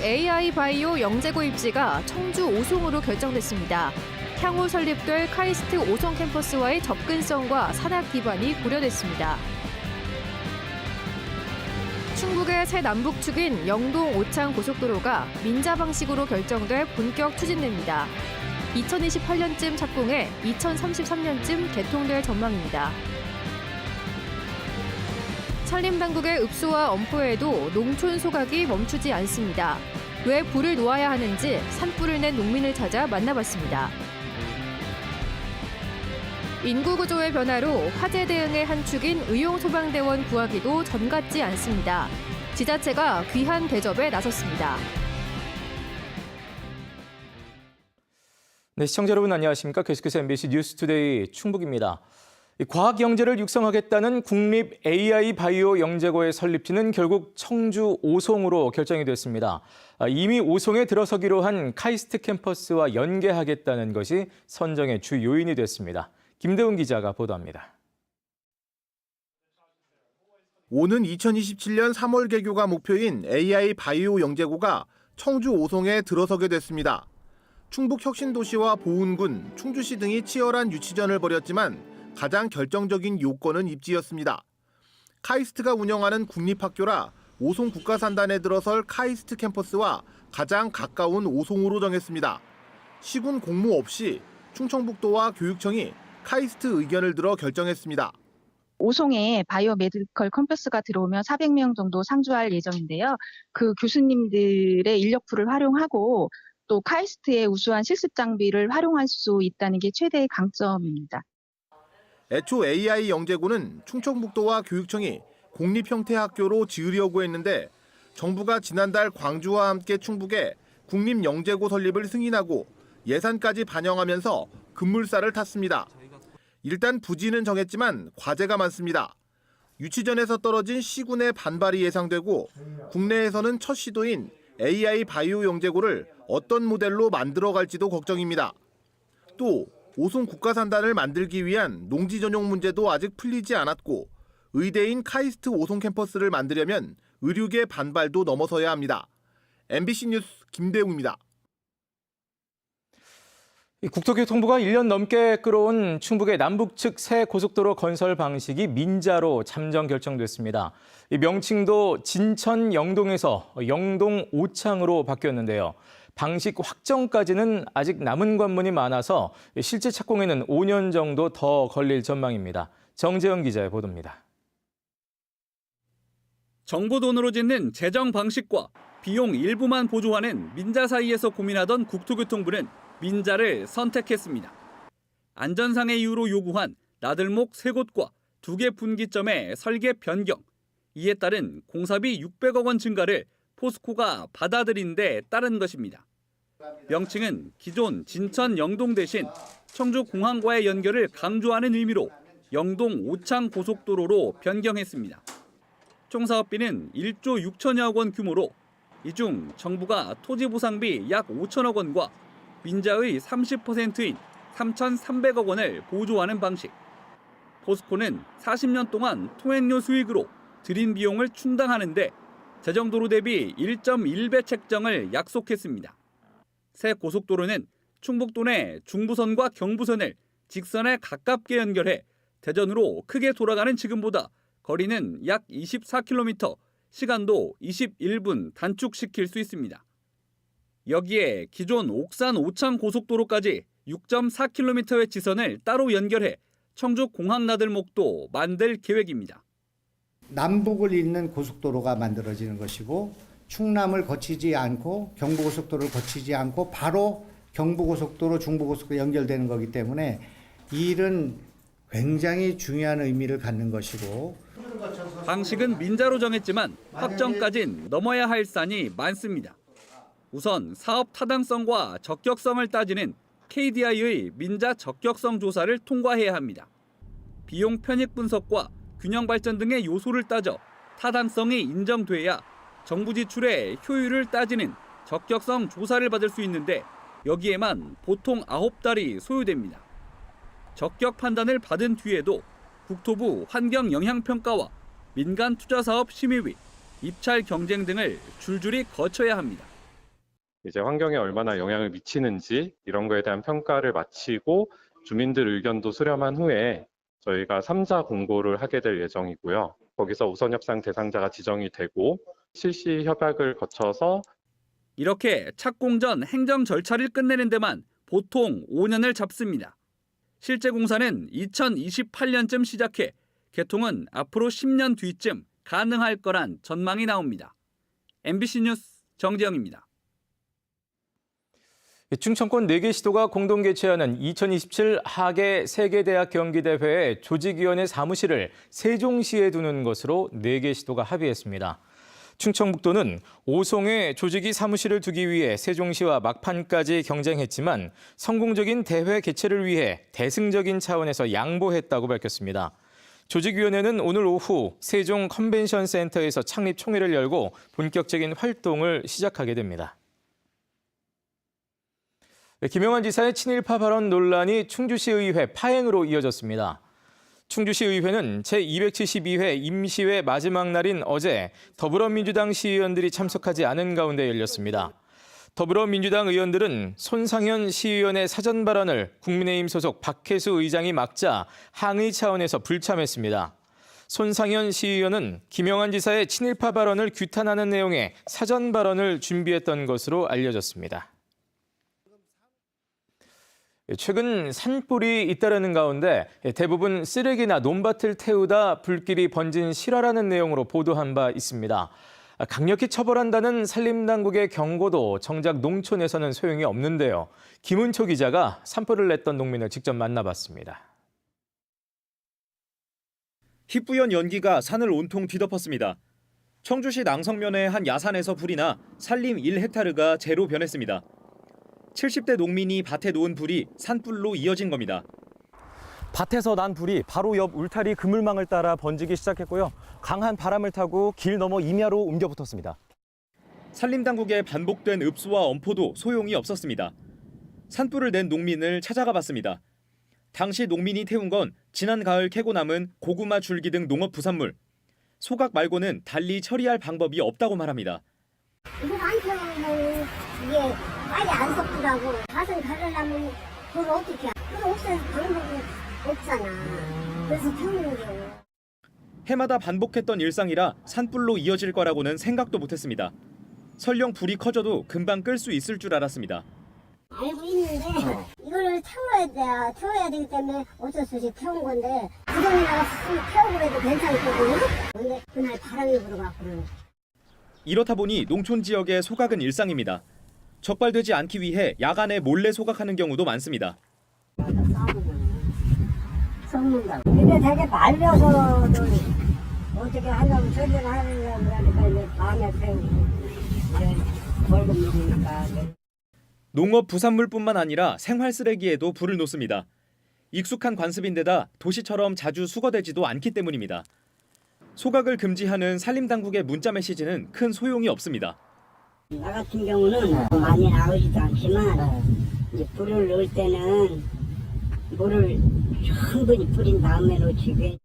AI 바이오 영재고 입지가 청주 오송으로 결정됐습니다. 향후 설립될 카이스트 오송 캠퍼스와의 접근성과 산학 기반이 고려됐습니다. 충북의 새 남북축인 영동 오창 고속도로가 민자 방식으로 결정돼 본격 추진됩니다. 2028년쯤 착공해 2033년쯤 개통될 전망입니다. 산림당국의 읍소와 엄포에도 농촌 소각이 멈추지 않습니다. 왜 불을 놓아야 하는지 산불을 낸 농민을 찾아 만나봤습니다. 인구구조의 변화로 화재 대응의 한 축인 의용소방대원 구하기도 전 같지 않습니다. 지자체가 귀한 대접에 나섰습니다. 네, 시청자 여러분 안녕하십니까? 계속해서 MBC 뉴스투데이 충북입니다. 과학 영재를 육성하겠다는 국립 AI 바이오 영재고의 설립지는 결국 청주 오송으로 결정이 됐습니다. 이미 오송에 들어서기로 한 카이스트 캠퍼스와 연계하겠다는 것이 선정의 주 요인이 됐습니다. 김대훈 기자가 보도합니다. 오는 2027년 3월 개교가 목표인 AI 바이오 영재고가 청주 오송에 들어서게 됐습니다. 충북 혁신도시와 보은군, 충주시 등이 치열한 유치전을 벌였지만 가장 결정적인 요건은 입지였습니다. 카이스트가 운영하는 국립학교라 오송 국가산단에 들어설 카이스트 캠퍼스와 가장 가까운 오송으로 정했습니다. 시군 공모 없이 충청북도와 교육청이 카이스트 의견을 들어 결정했습니다. 오송에 바이오 메디컬 캠퍼스가 들어오면 400명 정도 상주할 예정인데요. 그 교수님들의 인력풀을 활용하고 또 카이스트의 우수한 실습 장비를 활용할 수 있다는 게 최대의 강점입니다. 애초 AI 영재고는 충청북도와 교육청이 공립 형태 학교로 지으려고 했는데 정부가 지난달 광주와 함께 충북에 국립 영재고 설립을 승인하고 예산까지 반영하면서 급물살을 탔습니다. 일단 부지는 정했지만 과제가 많습니다. 유치전에서 떨어진 시군의 반발이 예상되고 국내에서는 첫 시도인 AI 바이오 영재고를 어떤 모델로 만들어갈지도 걱정입니다. 또 오송 국가산단을 만들기 위한 농지 전용 문제도 아직 풀리지 않았고 의대인 카이스트 오송 캠퍼스를 만들려면 의료계 반발도 넘어서야 합니다. MBC 뉴스 김대웅입니다. 국토교통부가 1년 넘게 끌어온 충북의 남북측 새 고속도로 건설 방식이 민자로 잠정 결정됐습니다. 명칭도 진천 영동에서 영동 오창으로 바뀌었는데요. 방식 확정까지는 아직 남은 관문이 많아서 실제 착공에는 5년 정도 더 걸릴 전망입니다. 정재영 기자의 보도입니다. 정부 돈으로 짓는 재정 방식과 비용 일부만 보조하는 민자 사이에서 고민하던 국토교통부는 민자를 선택했습니다. 안전상의 이유로 요구한 나들목 3곳과 2개 분기점의 설계 변경, 이에 따른 공사비 600억 원 증가를 포스코가 받아들인 데 따른 것입니다. 명칭은 기존 진천 영동 대신 청주 공항과의 연결을 강조하는 의미로 영동 오창 고속도로로 변경했습니다. 총 사업비는 1조 6천여억 원 규모로 이 중 정부가 토지 보상비 약 5천억 원과 민자의 30%인 3,300억 원을 보조하는 방식. 포스코는 40년 동안 통행료 수익으로 들인 비용을 충당하는데 재정도로 대비 1.1배 책정을 약속했습니다. 새 고속도로는 충북도 내 중부선과 경부선을 직선에 가깝게 연결해 대전으로 크게 돌아가는 지금보다 거리는 약 24km, 시간도 21분 단축시킬 수 있습니다. 여기에 기존 옥산 오창 고속도로까지 6.4km의 지선을 따로 연결해 청주 공항 나들목도 만들 계획입니다. 남북을 잇는 고속도로가 만들어지는 것이고 충남을 거치지 않고 경부고속도로를 거치지 않고 바로 경부고속도로, 중부고속도로 연결되는 거기 때문에 이 일은 굉장히 중요한 의미를 갖는 것이고 방식은 민자로 정했지만 확정까진 넘어야 할 산이 많습니다. 우선 사업 타당성과 적격성을 따지는 KDI의 민자 적격성 조사를 통과해야 합니다. 비용 편익 분석과 균형 발전 등의 요소를 따져 타당성이 인정돼야 정부 지출의 효율을 따지는 적격성 조사를 받을 수 있는데 여기에만 보통 9달이 소요됩니다. 적격 판단을 받은 뒤에도 국토부 환경영향평가와 민간투자사업 심의위, 입찰 경쟁 등을 줄줄이 거쳐야 합니다. 이제 환경에 얼마나 영향을 미치는지 이런 거에 대한 평가를 마치고 주민들 의견도 수렴한 후에 저희가 3자 공고를 하게 될 예정이고요. 거기서 우선 협상 대상자가 지정이 되고 실시 협약을 거쳐서 이렇게 착공 전 행정 절차를 끝내는 데만 보통 5년을 잡습니다. 실제 공사는 2028년쯤 시작해 개통은 앞으로 10년 뒤쯤 가능할 거란 전망이 나옵니다. MBC 뉴스 정지영입니다. 충청권 4개 시도가 공동 개최하는 2027 하계 세계대학 경기대회의 조직위원회 사무실을 세종시에 두는 것으로 4개 시도가 합의했습니다. 충청북도는 오송에 조직위 사무실을 두기 위해 세종시와 막판까지 경쟁했지만 성공적인 대회 개최를 위해 대승적인 차원에서 양보했다고 밝혔습니다. 조직위원회는 오늘 오후 세종 컨벤션 센터에서 창립 총회를 열고 본격적인 활동을 시작하게 됩니다. 김영환 지사의 친일파 발언 논란이 충주시의회 파행으로 이어졌습니다. 충주시의회는 제272회 임시회 마지막 날인 어제 더불어민주당 시의원들이 참석하지 않은 가운데 열렸습니다. 더불어민주당 의원들은 손상현 시의원의 사전 발언을 국민의힘 소속 박혜수 의장이 막자 항의 차원에서 불참했습니다. 손상현 시의원은 김영환 지사의 친일파 발언을 규탄하는 내용의 사전 발언을 준비했던 것으로 알려졌습니다. 최근 산불이 잇따르는 가운데 대부분 쓰레기나 논밭을 태우다 불길이 번진 실화라는 내용으로 보도한 바 있습니다. 강력히 처벌한다는 산림당국의 경고도 정작 농촌에서는 소용이 없는데요. 김은초 기자가 산불을 냈던 농민을 직접 만나봤습니다. 희뿌연 연기가 산을 온통 뒤덮었습니다. 청주시 낭성면의 한 야산에서 불이 나 산림 1헥타르가 재로 변했습니다. 70대 농민이 밭에 놓은 불이 산불로 이어진 겁니다. 밭에서 난 불이 바로 옆 울타리 그물망을 따라 번지기 시작했고요. 강한 바람을 타고 길 너머 임야로 옮겨 붙었습니다. 산림당국의 반복된 읍수와 엄포도 소용이 없었습니다. 산불을 낸 농민을 찾아가 봤습니다. 당시 농민이 태운 건 지난 가을 캐고 남은 고구마, 줄기 등 농업 부산물. 소각 말고는 달리 처리할 방법이 없다고 말합니다. 이거 안 태우면 이게 빨리 안 섞더라고. 밭을 가려면 그걸 어떻게 해? 그걸 없애서 방법이 없잖아. 그래서 태우는 거예요. 해마다 반복했던 일상이라 산불로 이어질 거라고는 생각도 못했습니다. 설령 불이 커져도 금방 끌 수 있을 줄 알았습니다. 알고 있는데 이거를 태워야 되기 때문에 어쩔 수 없이 태운 건데 그전에 나갔으면 태우고 해도 괜찮거든요. 근데 그날 바람이 불어갖고는. 이렇다 보니 농촌 지역의 소각은 일상입니다. 적발되지 않기 위해 야간에 몰래 소각하는 경우도 많습니다. 썩는다고. 근데 되게 말려서도 어떻게 하려고 처리를 하려고 하니까 이제 밤에 태우고 이제 벌금 먹으니까. 농업 부산물뿐만 아니라 생활 쓰레기에도 불을 놓습니다. 익숙한 관습인데다 도시처럼 자주 수거되지도 않기 때문입니다. 소각을 금지하는 산림당국의 문자 메시지는 큰 소용이 없습니다. 나 같은 경우는 많이 나오지도 않지만 이제 불을 넣을 때는 물을 충분히 뿌린 다음에 놓치게.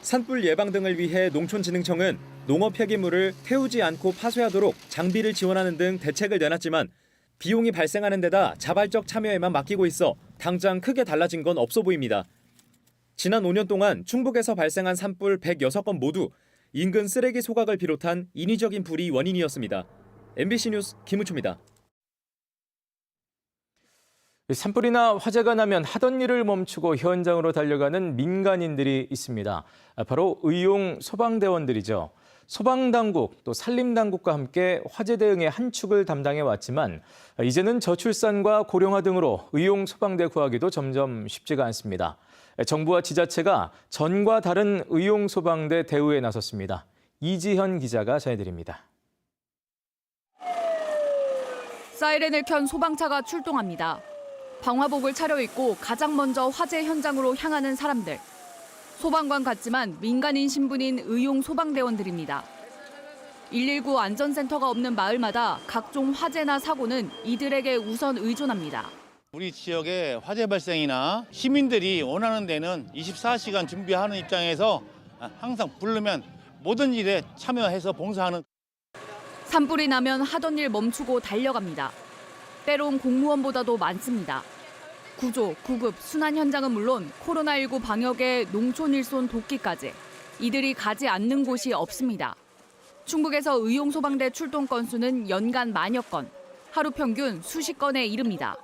산불 예방 등을 위해 농촌진흥청은 농업 폐기물을 태우지 않고 파쇄하도록 장비를 지원하는 등 대책을 내놨지만 비용이 발생하는 데다 자발적 참여에만 맡기고 있어 당장 크게 달라진 건 없어 보입니다. 지난 5년 동안 충북에서 발생한 산불 106건 모두 인근 쓰레기 소각을 비롯한 인위적인 불이 원인이었습니다. MBC 뉴스 김우초입니다. 산불이나 화재가 나면 하던 일을 멈추고 현장으로 달려가는 민간인들이 있습니다. 바로 의용 소방대원들이죠. 소방당국 또 산림당국과 함께 화재 대응의 한 축을 담당해 왔지만 이제는 저출산과 고령화 등으로 의용 소방대 구하기도 점점 쉽지가 않습니다. 정부와 지자체가 전과 다른 의용 소방대 대우에 나섰습니다. 이지현 기자가 전해드립니다. 사이렌을 켠 소방차가 출동합니다. 방화복을 차려입고 가장 먼저 화재 현장으로 향하는 사람들. 소방관 같지만 민간인 신분인 의용 소방대원들입니다. 119 안전센터가 없는 마을마다 각종 화재나 사고는 이들에게 우선 의존합니다. 우리 지역에 화재 발생이나 시민들이 원하는 데는 24시간 준비하는 입장에서 항상 부르면 모든 일에 참여해서 봉사하는. 산불이 나면 하던 일 멈추고 달려갑니다. 때론 공무원보다도 많습니다. 구조, 구급, 순환 현장은 물론 코로나19 방역에 농촌 일손 돕기까지 이들이 가지 않는 곳이 없습니다. 충북에서 의용소방대 출동 건수는 연간 만여 건, 하루 평균 수십 건에 이릅니다.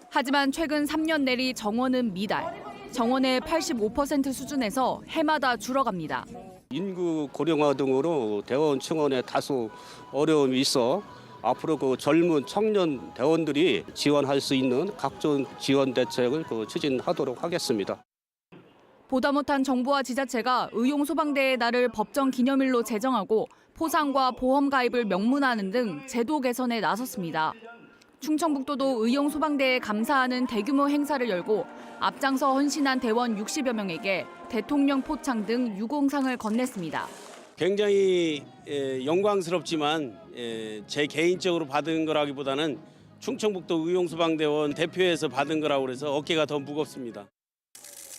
하지만 최근 3년 내리 정원은 미달, 정원의 85% 수준에서 해마다 줄어갑니다. 인구 고령화 등으로 대원 충원에 다소 어려움이 있어 앞으로 그 젊은 청년 대원들이 지원할 수 있는 각종 지원 대책을 추진하도록 하겠습니다. 보다 못한 정부와 지자체가 의용소방대의 날을 법정 기념일로 제정하고 포상과 보험 가입을 명문화하는 등 제도 개선에 나섰습니다. 충청북도도 의용소방대에 감사하는 대규모 행사를 열고 앞장서 헌신한 대원 60여 명에게 대통령 포창 등 유공상을 건넸습니다. 굉장히 영광스럽지만 제 개인적으로 받은 거라기보다는 충청북도 의용소방대원 대표에서 받은 거라고 해서 어깨가 더 무겁습니다.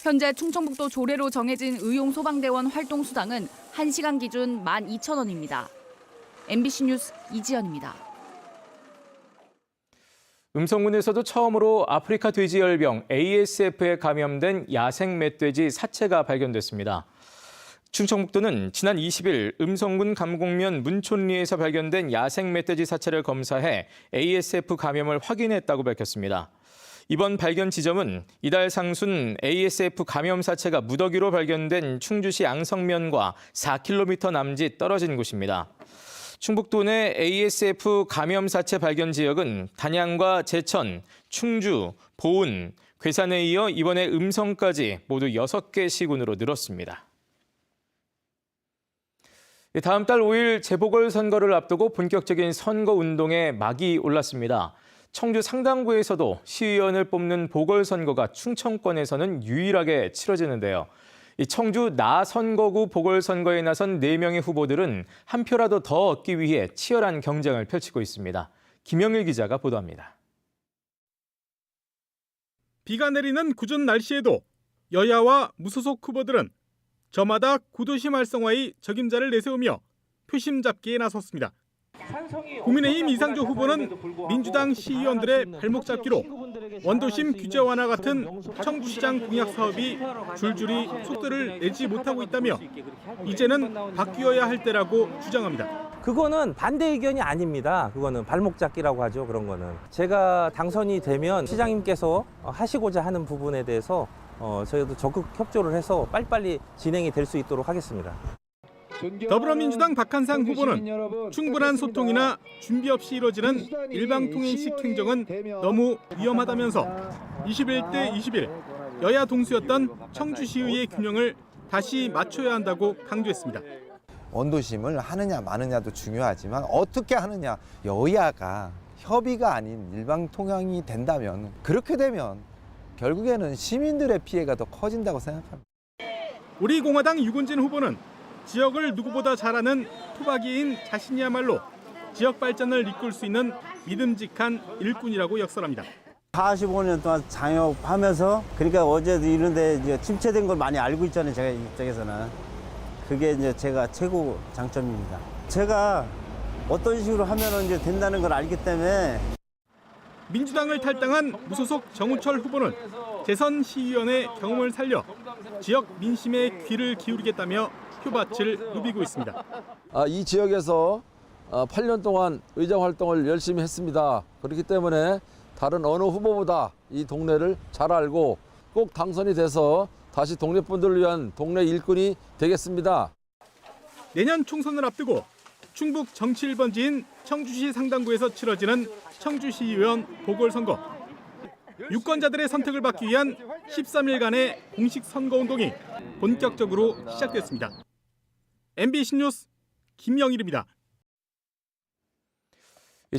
현재 충청북도 조례로 정해진 의용소방대원 활동수당은 1시간 기준 12,000원입니다. MBC 뉴스 이지연입니다. 음성군에서도 처음으로 아프리카 돼지열병 ASF에 감염된 야생 멧돼지 사체가 발견됐습니다. 충청북도는 지난 20일 음성군 감곡면 문촌리에서 발견된 야생 멧돼지 사체를 검사해 ASF 감염을 확인했다고 밝혔습니다. 이번 발견 지점은 이달 상순 ASF 감염 사체가 무더기로 발견된 충주시 앙성면과 4km 남짓 떨어진 곳입니다. 충북도 내 ASF 감염 사체 발견 지역은 단양과 제천, 충주, 보은, 괴산에 이어 이번에 음성까지 모두 6개 시군으로 늘었습니다. 다음 달 5일 재보궐선거를 앞두고 본격적인 선거운동에 막이 올랐습니다. 청주 상당구에서도 시의원을 뽑는 보궐선거가 충청권에서는 유일하게 치러지는데요. 청주 나선거구 보궐선거에 나선 4명의 후보들은 한 표라도 더 얻기 위해 치열한 경쟁을 펼치고 있습니다. 김영일 기자가 보도합니다. 비가 내리는 궂은 날씨에도 여야와 무소속 후보들은 저마다 구도심 활성화의 적임자를 내세우며 표심 잡기에 나섰습니다. 국민의힘 이상조 후보는 민주당 시의원들의 발목 잡기로 원도심 규제 완화 같은 청주시장 공약 사업이 줄줄이 속도를 내지 못하고 있다며 이제는 바뀌어야 할 때라고 주장합니다. 그거는 반대 의견이 아닙니다. 그거는 발목 잡기라고 하죠. 그런 거는. 제가 당선이 되면 시장님께서 하시고자 하는 부분에 대해서 저희도 적극 협조를 해서 빨리빨리 진행이 될 수 있도록 하겠습니다. 더불어민주당 박한상 후보는 충분한 소통이나 준비 없이 이뤄지는 일방통행식 행정은 너무 위험하다면서 21대 21 여야 동수였던 청주시의회 균형을 다시 맞춰야 한다고 강조했습니다. 원도심을 하느냐 마느냐도 중요하지만 어떻게 하느냐, 여야가 협의가 아닌 일방통행이 된다면, 그렇게 되면 결국에는 시민들의 피해가 더 커진다고 생각합니다. 우리 공화당 유곤진 후보는 지역을 누구보다 잘 아는 토박이인 자신이야말로 지역 발전을 이끌 수 있는 믿음직한 일꾼이라고 역설합니다. 45년 동안 장역하면서, 그러니까 어제도 이런데 이제 침체된 걸 많이 알고 있잖아요. 제가 입장에서는 그게 이제 제가 최고 장점입니다. 제가 어떤 식으로 하면은 이제 된다는 걸 알기 때문에. 민주당을 탈당한 무소속 정우철 후보는 재선 시의원의 경험을 살려 지역 민심에 귀를 기울이겠다며 표밭을 누비고 있습니다. 이 지역에서 8년 동안 의정 활동을 열심히 했습니다. 그렇기 때문에 다른 어느 후보보다 이 동네를 잘 알고 꼭 당선이 돼서 다시 동네 분들을 위한 동네 일꾼이 되겠습니다. 내년 총선을 앞두고 충북 정치 1번지인 청주시 상당구에서 치러지는 청주시의원 보궐선거. 유권자들의 선택을 받기 위한 13일간의 공식 선거운동이 본격적으로 시작됐습니다. MBC 뉴스 김영일입니다.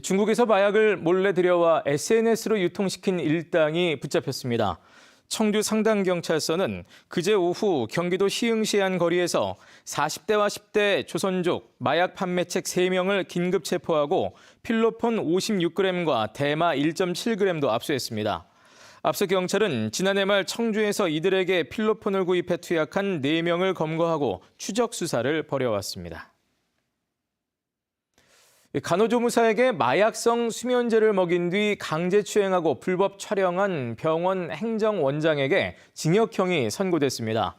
중국에서 마약을 몰래 들여와 SNS로 유통시킨 일당이 붙잡혔습니다. 청주 상당경찰서는 그제 오후 경기도 시흥시의 한 거리에서 40대와 10대 조선족 마약 판매책 3명을 긴급 체포하고 필로폰 56g과 대마 1.7g도 압수했습니다. 앞서 경찰은 지난해 말 청주에서 이들에게 필로폰을 구입해 투약한 4명을 검거하고 추적 수사를 벌여왔습니다. 간호조무사에게 마약성 수면제를 먹인 뒤 강제추행하고 불법 촬영한 병원 행정원장에게 징역형이 선고됐습니다.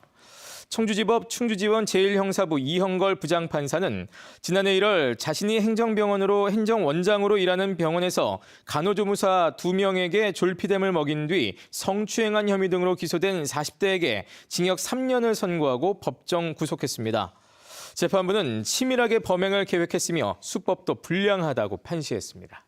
청주지법 충주지원 제1형사부 이형걸 부장판사는 지난해 1월 자신이 행정병원으로 행정원장으로 일하는 병원에서 간호조무사 2명에게 졸피뎀을 먹인 뒤 성추행한 혐의 등으로 기소된 40대에게 징역 3년을 선고하고 법정 구속했습니다. 재판부는 치밀하게 범행을 계획했으며 수법도 불량하다고 판시했습니다.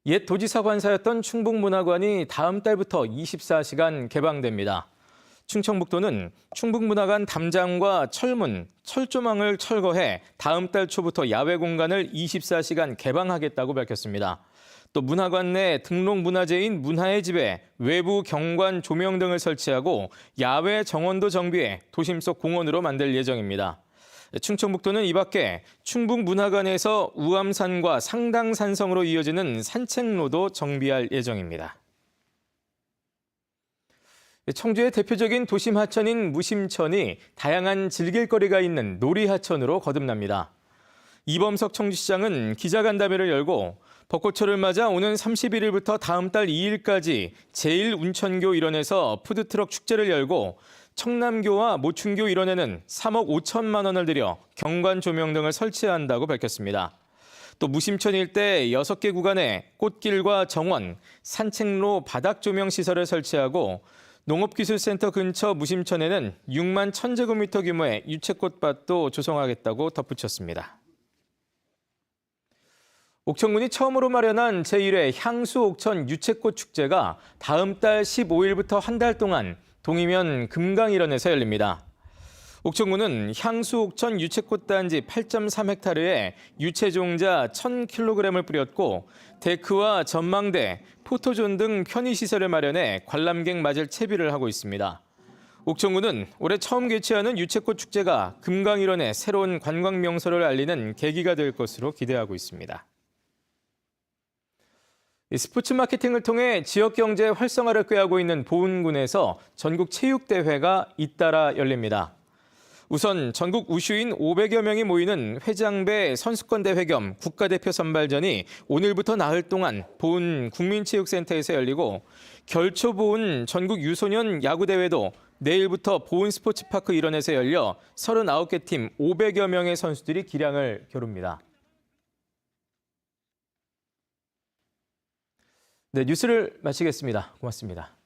옛 도지사 관사였던 충북문화관이 다음 달부터 24시간 개방됩니다. 충청북도는 충북문화관 담장과 철문, 철조망을 철거해 다음 달 초부터 야외 공간을 24시간 개방하겠다고 밝혔습니다. 또 문화관 내 등록 문화재인 문화의 집에 외부 경관 조명 등을 설치하고 야외 정원도 정비해 도심 속 공원으로 만들 예정입니다. 충청북도는 이 밖에 충북문화관에서 우암산과 상당산성으로 이어지는 산책로도 정비할 예정입니다. 청주의 대표적인 도심 하천인 무심천이 다양한 즐길거리가 있는 놀이하천으로 거듭납니다. 이범석 청주시장은 기자간담회를 열고 벚꽃철을 맞아 오는 31일부터 다음 달 2일까지 제1운천교 일원에서 푸드트럭 축제를 열고 청남교와 모충교 일원에는 3억 5천만 원을 들여 경관 조명 등을 설치한다고 밝혔습니다. 또 무심천 일대 6개 구간에 꽃길과 정원, 산책로 바닥 조명 시설을 설치하고 농업기술센터 근처 무심천에는 6만 1,000제곱미터 규모의 유채꽃밭도 조성하겠다고 덧붙였습니다. 옥천군이 처음으로 마련한 제1회 향수옥천 유채꽃 축제가 다음 달 15일부터 한 달 동안 동이면 금강일원에서 열립니다. 옥천군은 향수옥천 유채꽃단지 8.3헥타르에 유채종자 1,000kg을 뿌렸고 데크와 전망대, 포토존 등 편의시설을 마련해 관람객 맞을 채비를 하고 있습니다. 옥천군은 올해 처음 개최하는 유채꽃 축제가 금강일원의 새로운 관광 명소를 알리는 계기가 될 것으로 기대하고 있습니다. 스포츠 마케팅을 통해 지역 경제 활성화를 꾀하고 있는 보은군에서 전국 체육대회가 잇따라 열립니다. 우선 전국 우슈인 500여 명이 모이는 회장배 선수권대회 겸 국가대표 선발전이 오늘부터 나흘 동안 보은 국민체육센터에서 열리고 결초보은 전국 유소년 야구대회도 내일부터 보은 스포츠파크 일원에서 열려 39개 팀 500여 명의 선수들이 기량을 겨룹니다. 네, 뉴스를 마치겠습니다. 고맙습니다.